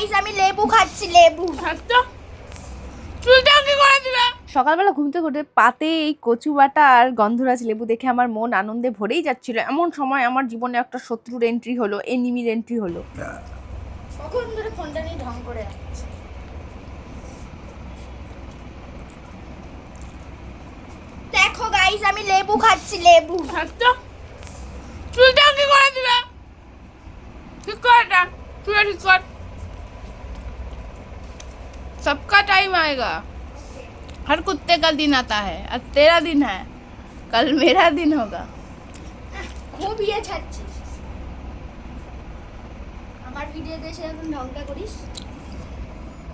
Guys আমি লেবু খাচ্ছি, লেবু। চুলটা কি করে দিবে? সকালবেলা ঘুম থেকে উঠে পাতে এই কচু বাটা আর গন্ধরাজ লেবু দেখে আমার মন আনন্দে ভরেই যাচ্ছিল। এমন সময় আমার জীবনে একটা শত্রুর এন্ট্রি হলো, এনিমির এন্ট্রি হলো। কখন ধরে ফোনটা নিয়ে ঢং করে যাচ্ছে। দেখো গাইস আমি লেবু খাচ্ছি, লেবু। চুলটা কি করে দিবে? ঠিক কর এটা, চুলটা ঠিক কর। सबका टाइम आएगा, हर कुत्ते का दिन आता है। आज तेरा दिन है, कल मेरा दिन होगा। খুব ইয়ে ছাড়ছিস। আমার ভিডিওতে এসে এখন ঢংটা করিস।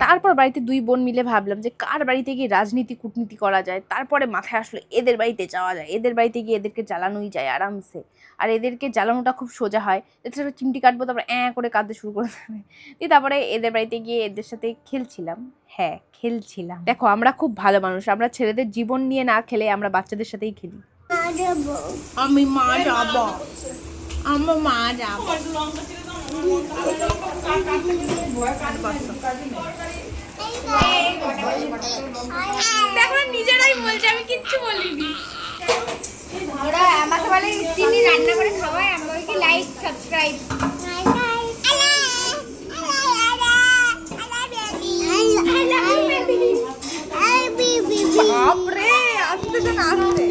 তারপর বাড়িতে দুই বোন মিলে ভাবলাম যে কার বাড়িতে গিয়ে রাজনীতি কূটনীতি করা যায়। তারপরে মাথায় আসলো এদের বাড়িতে যাওয়া যায়, এদের বাড়িতে গিয়ে এদেরকে জ্বালানোই যায় আরামসে। আর এদেরকে জ্বালানোটা খুব সোজা হয়। এছাড়া চিমটি কাটবো, তারপরে করে কাঁদতে শুরু করে দেবে। দিয়ে তারপরে এদের বাড়িতে গিয়ে এদের সাথে খেলছিলাম। হ্যাঁ, খেলছিলাম। দেখো আমরা খুব ভালো মানুষ, আমরা ছেলেদের জীবন নিয়ে না খেলে আমরা বাচ্চাদের সাথেই খেলি। আমি মা যাবো, আমার মা যাবো। দেখো নিজেরাই বলছে, আমি কিচ্ছু বলিনি। ওরা আমাকে বলে তিনি রান্না করে খাওয়ায়, আমি বলি কি লাইক সাবস্ক্রাইব। বাপরে, আস্তে শোন আস্তে।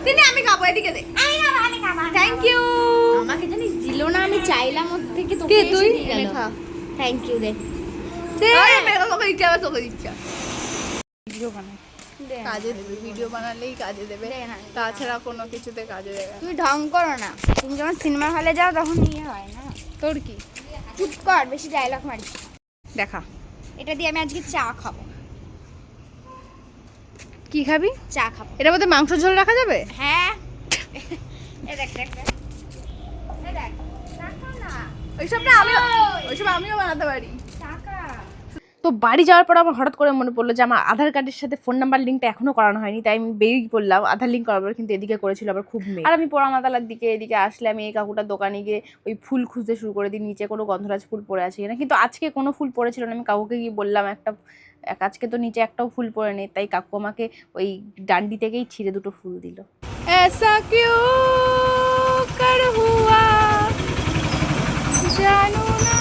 তিনি আমি খাবো, এদিকে দে। Thank you. আমাকে জানিস দিল না, আমি চাইলাম ওর থেকে, তোকে কে এসে তুই? দিয়ে গেল। থ্যাংক ইউ দে। আরে মেরে তোকে ইচ্ছা হবে, তোকে ইচ্ছা। ভিডিও বানাই, দে। কাজে দেবে, ভিডিও বানালেই কাজে দেবে, দে না। তাছাড়া কোনো কিছুতে কাজে দেবে না। তুই ঢং করো না, তুমি যখন সিনেমা হলে যাও তখন ইয়ে হয় না। তোর কি? চুপ কর, বেশি ডায়লগ মারিস। দেখা এটা দিয়ে আমি আজকে চা খাবো, কি খাবি? চা খাবো। এটার মধ্যে মাংস ঝোল রাখা যাবে? হ্যাঁ এ দেখ দেখ দেখ। এ দেখ টাকা না, ওইসব আমিও বানাতে পারি। টাকা। তো বাড়ি যাওয়ার পর আমার হঠাৎ করে মনে পড়লো যে আমার আধার কার্ডের সাথে ফোন নাম্বার লিঙ্কটা এখনো করানো হয়নি। তাই আমি বেরিয়ে পড়লাম আধার লিঙ্ক করাবার, কিন্তু এদিকে করেছিল আবার খুব মেয়ে। আর আমি পোড়ামাতালার দিকে এদিকে আসলে আমি এই কাকুটার দোকানে গিয়ে ওই ফুল খুঁজতে শুরু করে দিই, নিচে কোনো গন্ধরাজ ফুল পড়ে আছে কিনা। কিন্তু আজকে কোনো ফুল পড়েছিল না। আমি কাকুকে গিয়ে বললাম আজকে তো নিচে একটাও ফুল পড়ে নেই। তাই কাকু আমাকে ওই ডান্ডি থেকেই ছিঁড়ে দুটো ফুল দিল। ऐसा क्यों कर हुआ জানো না।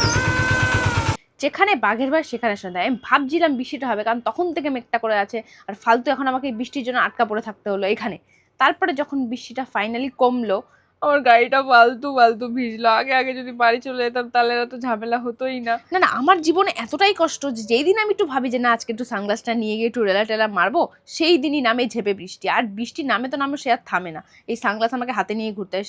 যেখানে বাঘের ভাই সেখানে সন্ধ্যা। আমি ভাবছিলাম বৃষ্টিটা হবে, কারণ তখন থেকে মেঘটা করে আছে। আর ফালতু এখন আমাকে এই বৃষ্টির জন্য আটকা পড়ে থাকতে হলো এখানে। তারপরে যখন বৃষ্টিটা ফাইনালি কমলো, আমার গাড়িটা ফালতু ফালতু ভিজলো। আগে যদি বাড়ি চলে যেতাম তাহলে এত ঝামেলা হতোই না। না আমার জীবনে এতটাই কষ্ট যে যেই দিন আমি একটু ভাবি যে না আজকে একটু সানগ্লাসটা নিয়ে গিয়ে একটু রেলা মারবো, সেই দিনই নামে ঝেপে বৃষ্টি। আর বৃষ্টি নামে তো নামে, সে আর থামে না। এই সানগ্লাস আমাকে হাতে নিয়ে ঘুরতে হয়।